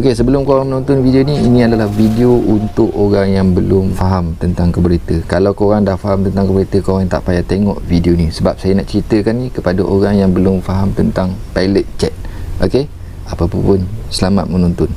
Okey, sebelum korang menonton video ni, ini adalah video untuk orang yang belum faham tentang carburetor. Kalau korang dah faham tentang carburetor, korang tak payah tengok video ni, sebab saya nak ceritakan ni kepada orang yang belum faham tentang pilot jet. Okey, apa pun, selamat menonton.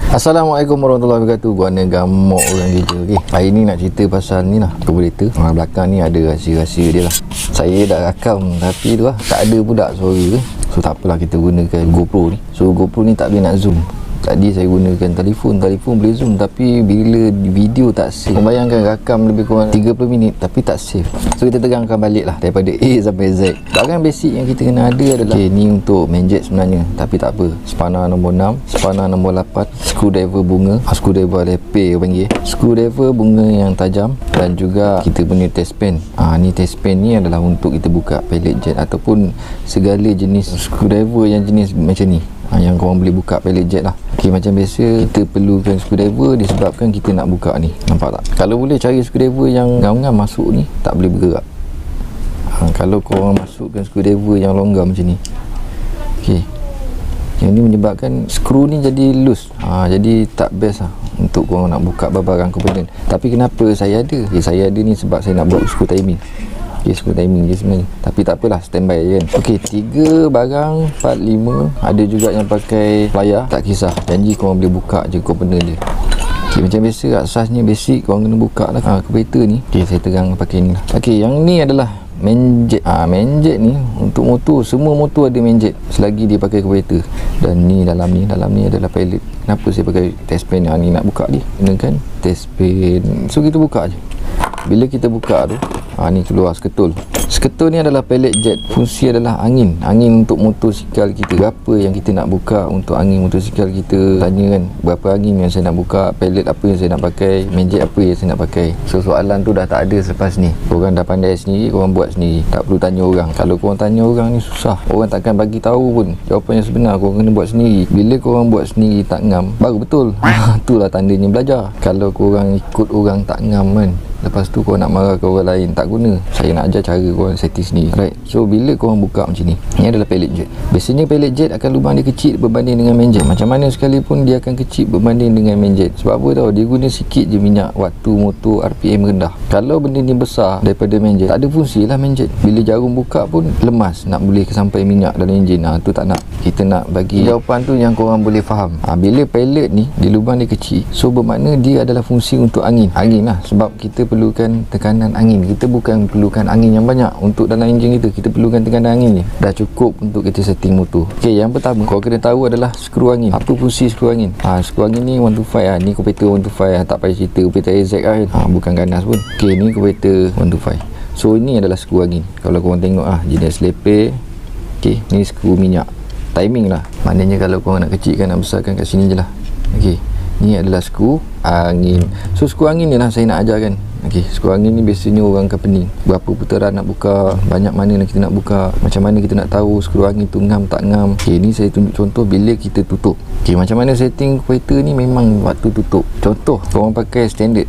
Assalamualaikum warahmatullahi wabarakatuh. Gua ni gamuk orang gila. Okey, hari ni nak cerita pasal ni lah, carburetor. Belakang ni ada rahsia-rahsia dia lah. Saya dah rakam tapi tu lah, tak ada pula suara. So tak apalah, kita gunakan GoPro ni. So GoPro ni tak boleh nak zoom. Tadi saya gunakan telefon boleh zoom, tapi bila video tak save. Bayangkan rakam lebih kurang 30 minit tapi tak save. So kita terangkan balik lah daripada A sampai Z. Barang basic yang kita kena ada adalah, okay, ni untuk main jet sebenarnya, tapi tak apa. Spanner nombor 6, spanner nombor 8, screwdriver bunga, screwdriver leper panggil, screwdriver bunga yang tajam, dan juga kita punya test pen. Ni test pen ni adalah untuk kita buka pilot jet ataupun segala jenis screwdriver yang jenis macam ni, yang korang boleh buka pilot jet lah. Okay, macam biasa kita perlukan screwdriver disebabkan kita nak buka ni. Nampak tak? Kalau boleh cari screwdriver yang ngam-ngam masuk ni, tak boleh bergerak. Kalau korang masukkan screwdriver yang longgar macam ni, okay, yang ni menyebabkan skru ni jadi loose. Jadi tak best lah untuk korang nak buka barang komponen. Tapi kenapa saya ada? Saya ada ni sebab saya nak buat skru timing. Skru timing je sebenarnya, tapi tak apalah, standby je kan. Ok, 3 barang 4, 5. Ada juga yang pakai layar, tak kisah, janji korang boleh buka je komponen dia. Ok, macam biasa, asasnya basic korang kena buka lah carburetor ni. Ok, saya terang pakai ni lah. Ok, yang ni adalah main jet. Main jet ni untuk motor, semua motor ada main jet selagi dia pakai carburetor. Dan ni dalam ni adalah pilot. Kenapa saya pakai test pen ni nak buka dia? Gunakan test pen. So kita buka je. Bila kita buka tu, ni keluar sketul. Sketul ni adalah pilot jet. Fungsi adalah angin untuk motosikal kita. Berapa yang kita nak buka untuk angin motosikal kita. Tanya kan, berapa angin yang saya nak buka, pilot apa yang saya nak pakai, main jet apa yang saya nak pakai. So soalan tu dah tak ada selepas ni. Korang dah pandai sendiri, korang buat sendiri, tak perlu tanya orang. Kalau korang tanya orang ni susah, orang takkan bagi tahu pun jawapan yang sebenar. Korang kena buat sendiri. Bila korang buat sendiri tak ngam, baru betul. Itulah tandanya belajar. Kalau korang ikut orang tak ngam kan, lepas tu korang nak marah ke orang lain, tak guna. Saya nak ajar cara korang setting sendiri. Right, so bila korang buka macam ni, ni adalah pilot jet. Biasanya pilot jet akan lubang dia kecil berbanding dengan main jet. Macam mana sekalipun dia akan kecil berbanding dengan main jet. Sebab apa tau? Dia guna sikit je minyak waktu motor RPM rendah. Kalau benda ni besar daripada main jet, tak ada fungsi lah main jet. Bila jarum buka pun lemas, nak boleh sampai minyak dalam enjin. Tu tak nak. Kita nak bagi jawapan tu yang korang boleh faham. Bila pilot ni, di lubang dia kecil, so bermakna dia adalah fungsi untuk angin lah. Sebab kita perlukan tekanan angin. Kita bukan perlukan angin yang banyak untuk dalam enjin kita perlukan tekanan angin je. Dah cukup untuk kita setting motor. Ok, yang pertama kau kena tahu adalah skru angin. Apa fungsi skru angin? Skru angin ni 125 ni carburetor 125 tak payah cerita carburetor AZ kan. Bukan ganas pun. Ok, ni carburetor 125. So ini adalah skru angin. Kalau korang tengok jenis leper. Ok, ni skru minyak timing lah. Maknanya kalau korang nak kecilkan, nak besarkan, kat sini je lah. Ok, ni adalah skru angin. So skru angin ni lah saya nak ajarkan. Okey, skru angin ni biasanya orang akan pening. Berapa putaran nak buka, banyak mana kita nak buka, macam mana kita nak tahu skru angin tu ngam tak ngam. Okey, ni saya tunjuk contoh bila kita tutup. Okey, macam mana setting carburetor ni memang waktu tutup. Contoh, korang pakai standard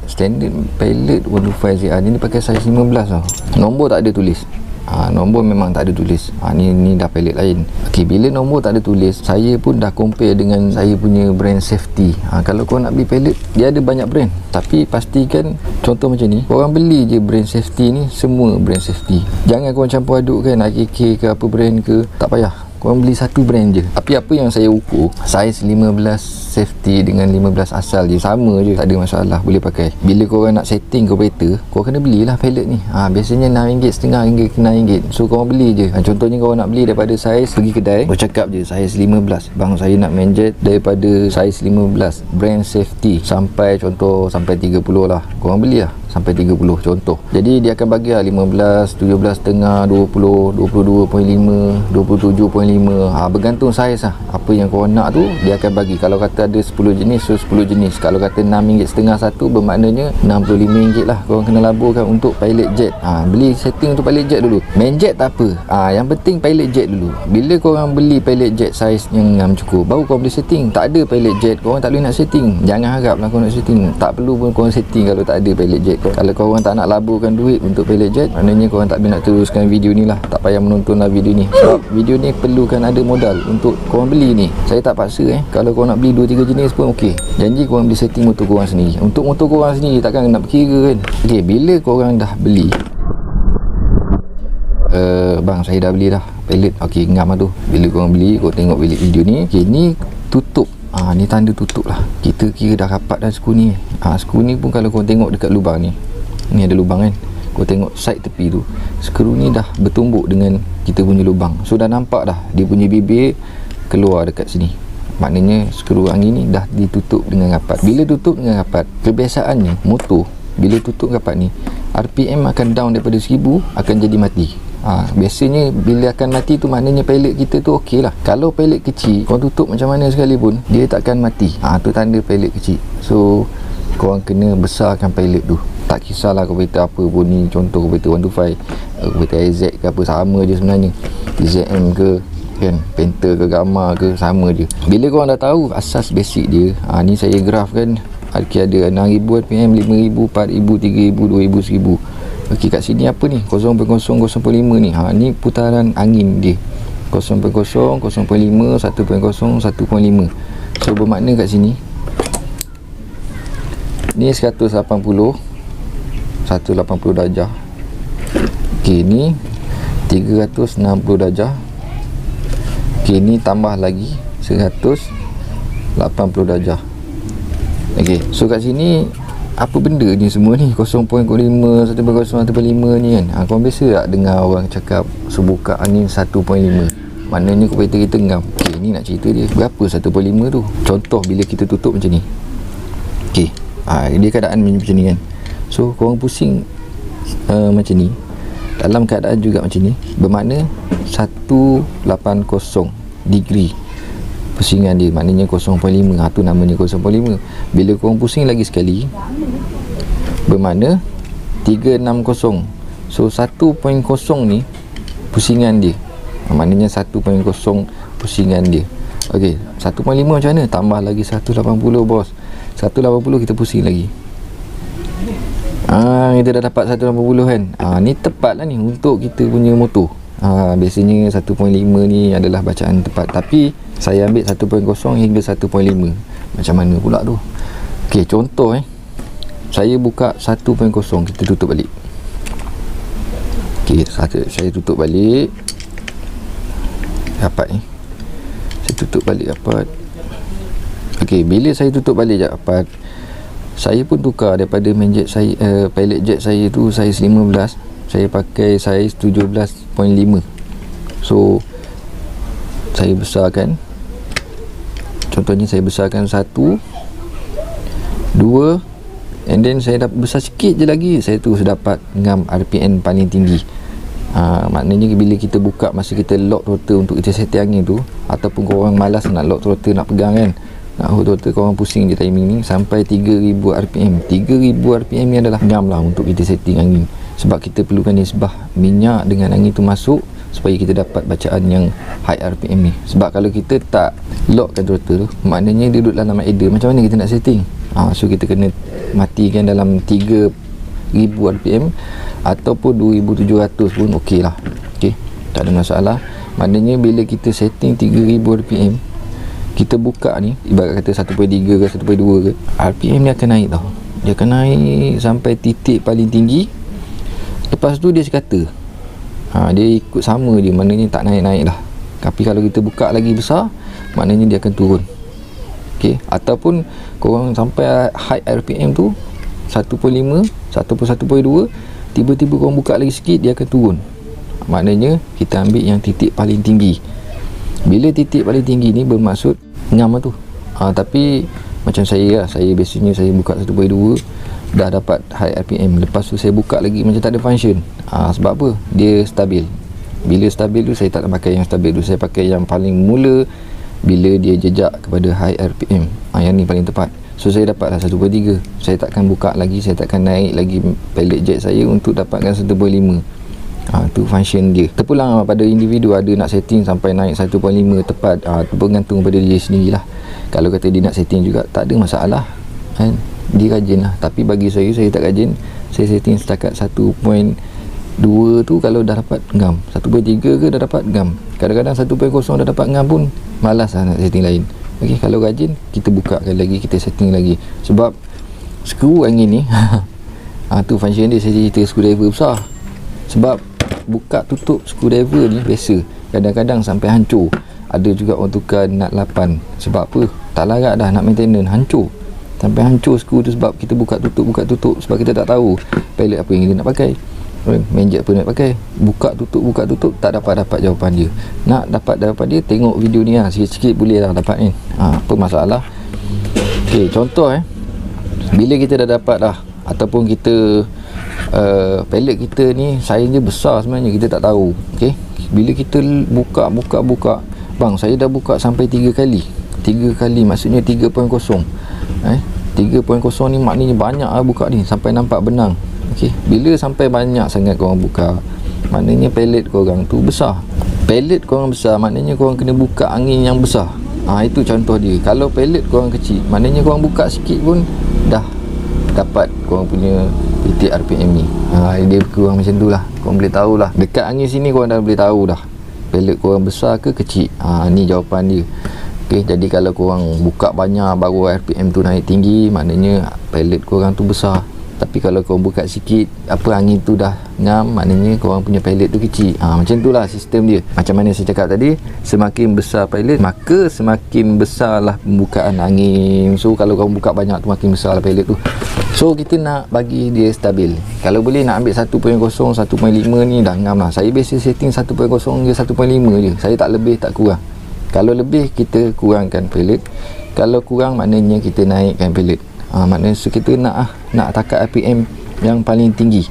pilot 125ZR ni pakai saiz 15 tau. Nombor tak ada tulis. Nombor memang tak ada tulis. Ni dah pilot lain. Okey, bila nombor tak ada tulis, saya pun dah compare dengan saya punya brand safety. Kalau korang nak beli pilot, dia ada banyak brand, tapi pastikan contoh macam ni, korang beli je brand safety ni, semua brand safety. Jangan korang campur aduk kan, AKK ke apa brand ke, tak payah. Korang beli satu brand je. Tapi apa yang saya ukur, saiz 15 safety dengan 15 asal je, sama je, tak ada masalah, boleh pakai. Bila korang nak setting carburetor, korang kena belilah pilot ni. Biasanya RM6, RM5 ke RM6. So korang beli je. Contohnya korang nak beli daripada saiz, pergi kedai, kau cakap je saiz 15, bang saya nak main jet daripada saiz 15 brand safety sampai contoh sampai 30 lah, korang beli lah. sampai 30 contoh. Jadi dia akan bagi 15, 17.5, 20, 22.5, 27.5. Bergantung saiz lah. Apa yang korang nak tu dia akan bagi. Kalau kata ada 10 jenis, so 10 jenis. Kalau kata RM6.5 satu, bermaknanya RM65 lah korang kena laburkan untuk pilot jet. Beli setting untuk pilot jet dulu. Main jet tak apa. Yang penting pilot jet dulu. Bila korang beli pilot jet saiz yang cukup, baru korang boleh setting. Tak ada pilot jet, korang tak boleh nak setting. Jangan harap lah korang nak setting. Tak perlu pun korang setting kalau tak ada pilot jet. Kalau korang tak nak laburkan duit untuk pilot jet, maknanya korang tak boleh nak teruskan video ni lah. Tak payah menontonlah video ni, sebab video ni perlukan ada modal untuk korang beli ni. Saya tak paksa kalau korang nak beli 2-3 jenis pun okey. Janji korang beli setting motor korang sendiri. Untuk motor korang sendiri takkan nak berkira kan. Okey, bila korang dah beli, bang saya dah beli dah pilot. Okey, ngam lah tu. Bila korang beli, korang tengok video ni. Okey, ni tutup. Ni tanda tutup lah. Kita kira dah rapat dah skru ni. Skru ni pun kalau korang tengok dekat lubang ni ada lubang kan. Kau tengok side tepi tu, skru ni dah bertumbuk dengan kita punya lubang. So dah nampak dah dia punya bibir keluar dekat sini. Maknanya skru angin ni dah ditutup dengan rapat. Bila tutup dengan rapat, kebiasaannya motor bila tutup rapat ni, RPM akan down daripada 1000 akan jadi mati. Biasanya bila akan mati tu maknanya pilot kita tu okey lah. Kalau pilot kecil, kau tutup macam mana sekalipun dia takkan mati. Tu tanda pilot kecil. So korang kena besarkan pilot tu. Tak kisahlah kereta apa pun ni. Contoh kereta 125, kereta AZ ke apa, sama je sebenarnya. ZM ke kan, Panther ke Gamma ke, sama je. Bila korang dah tahu asas basic dia, ni saya graf kan. Ada 6,000 RPM, 5,000, 4,000, 3,000, 2,000, 1,000. Okey, kat sini apa ni? 0.005 ni. Ni putaran angin dia. 0.0, 0.5, 1.0, 1.5. So bermakna kat sini ni 180 darjah. Okey, ni 360 darjah. Okey, ni tambah lagi 180 darjah. Okey, so kat sini apa benda ni semua ni? 0.5, 1.0, 1.5 ni kan. Korang biasa tak dengar orang cakap sebuka angin 1.5? Maknanya kereta kita ngam. Okey, ni nak cerita dia berapa 1.5 tu. Contoh bila kita tutup macam ni. Okey, dia keadaan macam ni kan. So korang pusing macam ni, dalam keadaan juga macam ni, bermakna 180 degree pusingan dia. Maknanya 0.5. Tu namanya 0.5. Bila korang pusing lagi sekali, bermakna 360. So 1.0 ni pusingan dia. Maknanya 1.0 pusingan dia. Okey, 1.5 macam mana? Tambah lagi 180 bos. 180 kita pusing lagi. Kita dah dapat 180 kan. Ni tepat lah ni untuk kita punya motor. Biasanya 1.5 ni adalah bacaan tepat, tapi saya ambil 1.0 hingga 1.5. Macam mana pula tu? Okey, contoh saya buka 1.0, kita tutup balik. Okey, saya tutup balik rapat ni. Saya tutup balik rapat. Okey, bila saya tutup balik rapat, saya pun tukar daripada main jet saya, pilot jet saya tu saiz 15, saya pakai saiz 17.5. So saya besarkan. Contohnya saya besarkan 1, 2, and then saya dapat besar sikit je lagi, saya terus dapat ngam RPM paling tinggi. Maknanya bila kita buka, masa kita lock throttle untuk kita setting angin tu, ataupun korang malas nak lock throttle, nak pegang kan, nak hold throttle, korang pusing je timing ni sampai 3000 RPM. 3000 RPM ni adalah ngam lah untuk kita setting angin. Sebab kita perlukan nisbah minyak dengan angin tu masuk supaya kita dapat bacaan yang high RPM ni. Sebab kalau kita tak lockkan throttle tu, maknanya dia duduk dalam idle. Macam mana kita nak setting? So kita kena matikan dalam 3000 RPM ataupun 2700 pun okey lah. Okey, tak ada masalah. Maknanya bila kita setting 3000 RPM, kita buka ni, ibarat kata 1.3 ke 1.2 ke, RPM ni akan naik tau. Dia akan naik sampai titik paling tinggi. Lepas tu dia sekata dia ikut sama dia, maknanya tak naik-naik lah. Tapi kalau kita buka lagi besar, maknanya dia akan turun. Okey, ataupun korang sampai high RPM tu 1.5 ataupun 1.2, tiba-tiba korang buka lagi sikit, dia akan turun. Maknanya kita ambil yang titik paling tinggi. Bila titik paling tinggi ni bermaksud ngam lah tu. Tapi macam saya lah, saya biasanya saya buka 1.2, dah dapat high RPM. Lepas tu saya buka lagi macam tak ada function. Sebab apa? Dia stabil. Bila stabil tu saya tak nak pakai yang stabil tu, saya pakai yang paling mula bila dia jejak kepada high RPM. Yang ni paling tepat. So saya dapatlah 1.3. Saya takkan buka lagi, saya takkan naik lagi pellet jet saya untuk dapatkan 1.5. Tu function dia. Terpulang pada individu, ada nak setting sampai naik 1.5 tepat, tu bergantung pada dia sendirilah. Kalau kata dia nak setting juga, tak ada masalah kan, dia rajin lah. Tapi bagi saya tak rajin. Saya setting setakat 1.2 tu kalau dah dapat ngam, 1.3 ke dah dapat ngam, kadang-kadang 1.0 dah dapat ngam pun malas lah nak setting lain. Okey, kalau rajin kita bukakan lagi, kita setting lagi. Sebab skru angin ni tu function dia. Saya cerita screwdriver besar. Sebab buka tutup screwdriver ni biasa, kadang-kadang sampai hancur. Ada juga orang tukar nut 8. Sebab apa? Tak larat dah nak maintenance, hancur. Sampai hancur skru tu sebab kita buka tutup. Sebab kita tak tahu pellet apa yang kita nak pakai, main jet apa nak pakai. Buka tutup tak dapat jawapan dia. Nak dapat jawapan dia, tengok video ni lah. Sikit-sikit boleh lah dapat kan. Apa masalah? Okey, contoh bila kita dah dapat dah, ataupun kita pellet kita ni saiz dia besar sebenarnya, kita tak tahu. Okey, bila kita buka, bang, saya dah buka sampai 3 kali. 3 kali maksudnya 3.0. 3.0 ni maknanya banyak lah buka ni, sampai nampak benang. Okey, bila sampai banyak sangat korang buka, maknanya pellet korang tu besar. Pellet korang besar, maknanya korang kena buka angin yang besar. Itu contoh dia. Kalau pellet korang kecil, maknanya korang buka sikit pun dah dapat korang punya titik RPM ni. Dia kurang macam tu lah. Korang boleh tahulah, dekat angin sini korang dah boleh tahu dah pellet korang besar ke kecil. Ni jawapan dia. Okey, jadi kalau korang buka banyak baru RPM tu naik tinggi, maknanya pellet korang tu besar. Tapi kalau korang buka sikit, apa angin tu dah ngam, maknanya korang punya pellet tu kecil. Macam tu lah sistem dia. Macam mana saya cakap tadi, semakin besar pellet, maka semakin besarlah pembukaan angin. So kalau korang buka banyak tu, makin besar lah pellet tu. So kita nak bagi dia stabil. Kalau boleh nak ambil 1.0, 1.5 ni dah ngam lah. Saya biasa setting 1.0 je, 1.5 je. Saya tak lebih, tak kurang. Kalau lebih, kita kurangkan pellet. Kalau kurang, maknanya kita naikkan pellet. Maknanya kita nak takat RPM yang paling tinggi.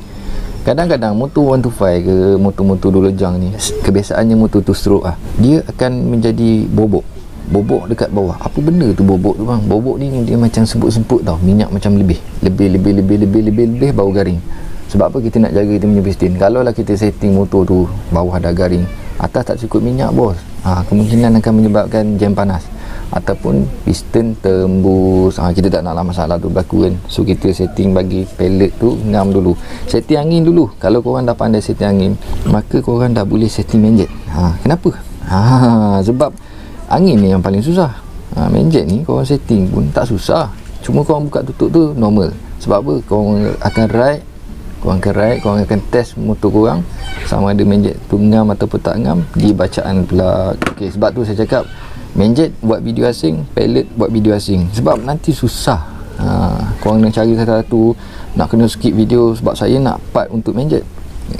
Kadang-kadang motor 125 ke motor-motor dua lejang ni, kebiasaannya motor tu stroke dia akan menjadi bobok dekat bawah. Apa benda tu bobok tu bang? Bobok ni dia macam semput-semput tau. Minyak macam lebih bau garing. Sebab apa? Kita nak jaga kita punya piston. Kalau lah kita setting motor tu bawah dah garing, atas tak cukup minyak bos, kemungkinan akan menyebabkan jam panas ataupun piston tembus. Kita tak naklah masalah tu berlaku kan. So kita setting bagi pellet tu ngam dulu, setting angin dulu. Kalau korang dah pandai setting angin, maka korang dah boleh setting main jet. Kenapa? Sebab angin ni yang paling susah. Main jet ni korang setting pun tak susah, cuma korang buka tutup tu normal. Sebab apa? Korang akan ride, korang akan test motor korang sama ada main jet tu ngam ataupun tak ngam di bacaan plug. Okey, sebab tu saya cakap main jet buat video asing, pellet buat video asing. Sebab nanti susah. Korang nak cari satu-satu, nak kena skip video. Sebab saya nak part untuk main jet,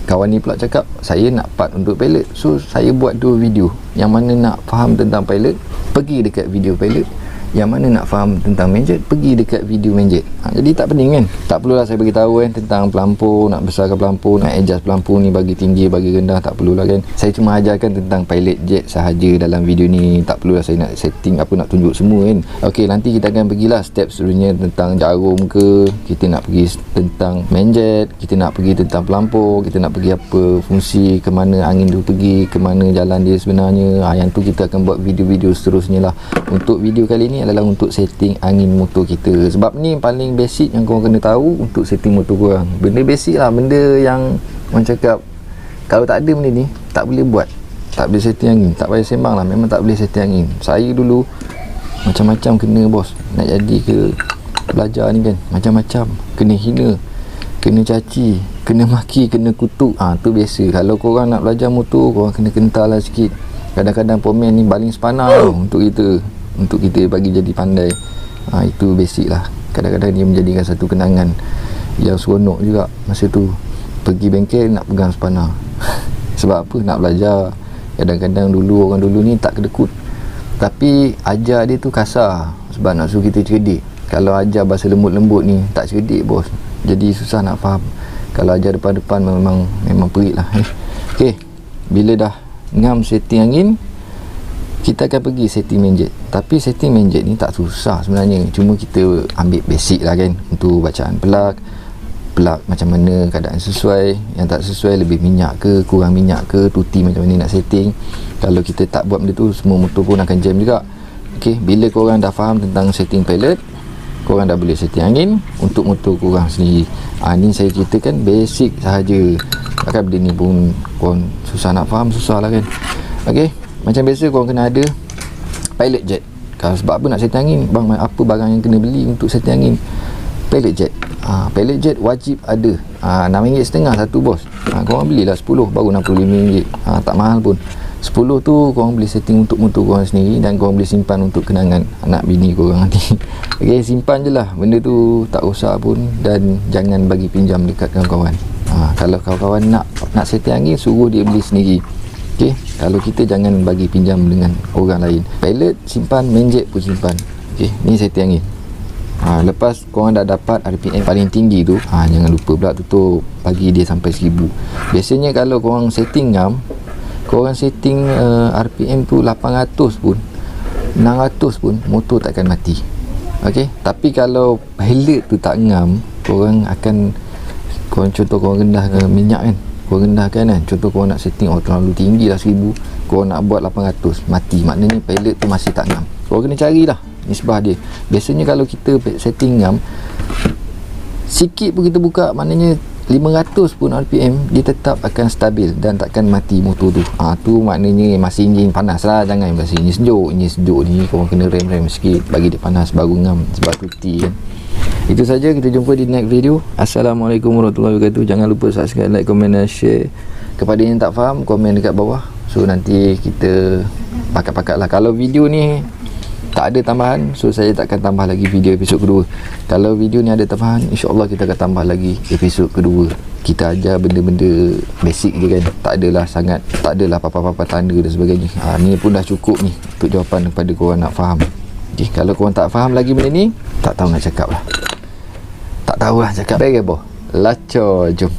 kawan ni pula cakap saya nak part untuk pellet. So saya buat 2 video. Yang mana nak faham tentang pellet, pergi dekat video pellet. Yang mana nak faham tentang main jet, pergi dekat video main jet. Jadi tak pening kan. Tak perlulah saya beritahu kan tentang pelampur, nak besarkan pelampur, nak adjust pelampur ni bagi tinggi, bagi rendah. Tak perlulah kan. Saya cuma ajarkan tentang pilot jet sahaja dalam video ni. Tak perlulah saya nak setting apa, nak tunjuk semua kan. Okey, nanti kita akan pergilah step seterusnya tentang jarum ke, kita nak pergi tentang main jet, kita nak pergi tentang pelampur, kita nak pergi apa fungsi, ke mana angin tu pergi, ke mana jalan dia sebenarnya. Yang tu kita akan buat video-video seterusnya lah. Untuk video kali ni adalah untuk setting angin motor kita. Sebab ni paling basic yang korang kena tahu untuk setting motor korang. Benda basic lah, benda yang orang cakap kalau tak ada benda ni tak boleh buat, tak boleh setting angin. Tak payah sembang lah, memang tak boleh setting angin. Saya dulu macam-macam kena bos, nak jadi ke belajar ni kan, macam-macam kena hina, kena caci, kena maki, kena kutuk. Tu biasa. Kalau korang nak belajar motor, korang kena kental lah sikit. Kadang-kadang pomen ni baling sepanar untuk kita bagi jadi pandai. Itu basic lah. Kadang-kadang dia menjadikan satu kenangan yang seronok juga. Masa tu pergi bengkel nak pegang sepanar sebab apa? Nak belajar. Kadang-kadang dulu orang dulu ni tak kedekut, tapi ajar dia tu kasar sebab nak suruh kita cerdik. Kalau ajar bahasa lembut-lembut ni tak cerdik bos. jadi susah nak faham. Kalau ajar depan-depan memang perit lah. Okey, bila dah ngam setting angin, kita akan pergi setting main jet. Tapi setting main jet ni tak susah sebenarnya, cuma kita ambil basic lah kan, untuk bacaan plug macam mana keadaan sesuai, yang tak sesuai lebih minyak ke kurang minyak ke, tuti macam mana nak setting. Kalau kita tak buat benda tu, semua motor pun akan jam juga. Okey, bila korang dah faham tentang setting pilot, korang dah boleh setting angin untuk motor korang sendiri. Ni saya ceritakan basic sahaja. Takkan benda ni pun korang susah nak faham, susah lah kan. Okey, macam biasa korang kena ada pilot jet. Kalau sebab apa nak setting angin, bang, apa barang yang kena beli untuk setting angin? Pilot jet. Pilot jet wajib ada. RM6.5 satu bos. Korang belilah 10, baru RM65. Tak mahal pun. 10 tu korang boleh setting untuk motor korang sendiri, dan korang boleh simpan untuk kenangan anak bini korang nanti. Okay, simpan je lah benda tu, tak rosak pun, dan jangan bagi pinjam dekat kawan-kawan. Kalau kawan-kawan nak setting angin, suruh dia beli sendiri. Okay, kalau kita jangan bagi pinjam dengan orang lain. Pilot simpan, main jet pun simpan. Okay, ni setting angin. Lepas korang dah dapat RPM paling tinggi tu, jangan lupa pula tutup, bagi dia sampai 1000. Biasanya kalau korang setting ngam, korang setting RPM tu 800 pun, 600 pun, motor takkan mati. Okay, tapi kalau pilot tu tak ngam, korang contoh korang rendah minyak kan, korang rendahkan kan, contoh korang nak setting terlalu tinggi lah 1000, korang nak buat 800, mati. Maknanya pilot tu masih tak ngam. Korang kena carilah nisbah dia. Biasanya kalau kita setting ngam sikit pun kita buka, maknanya 500 pun RPM, dia tetap akan stabil dan takkan mati motor tu. Tu maknanya masih enjin panas lah. Jangan masih enjin sejuk ni korang kena rem sikit, bagi dia panas baru ngam, sebab tuti kan. Itu saja, kita jumpa di next video. Assalamualaikum warahmatullahi wabarakatuh. Jangan lupa subscribe, like, komen dan share. Kepada yang tak faham, komen dekat bawah, so nanti kita pakat-pakat lah. Kalau video ni tak ada tambahan, so saya tak akan tambah lagi video episod kedua. Kalau video ni ada tambahan, InsyaAllah kita akan tambah lagi episod kedua. Kita ajar benda-benda basic je kan, tak adalah apa-apa tanda dan sebagainya. Ni pun dah cukup ni untuk jawapan kepada korang nak faham. Okay, kalau korang tak faham lagi benda ni, tak tahu nak cakap lah, tak tahu lah cakap. Baik apa? Lacor, jom.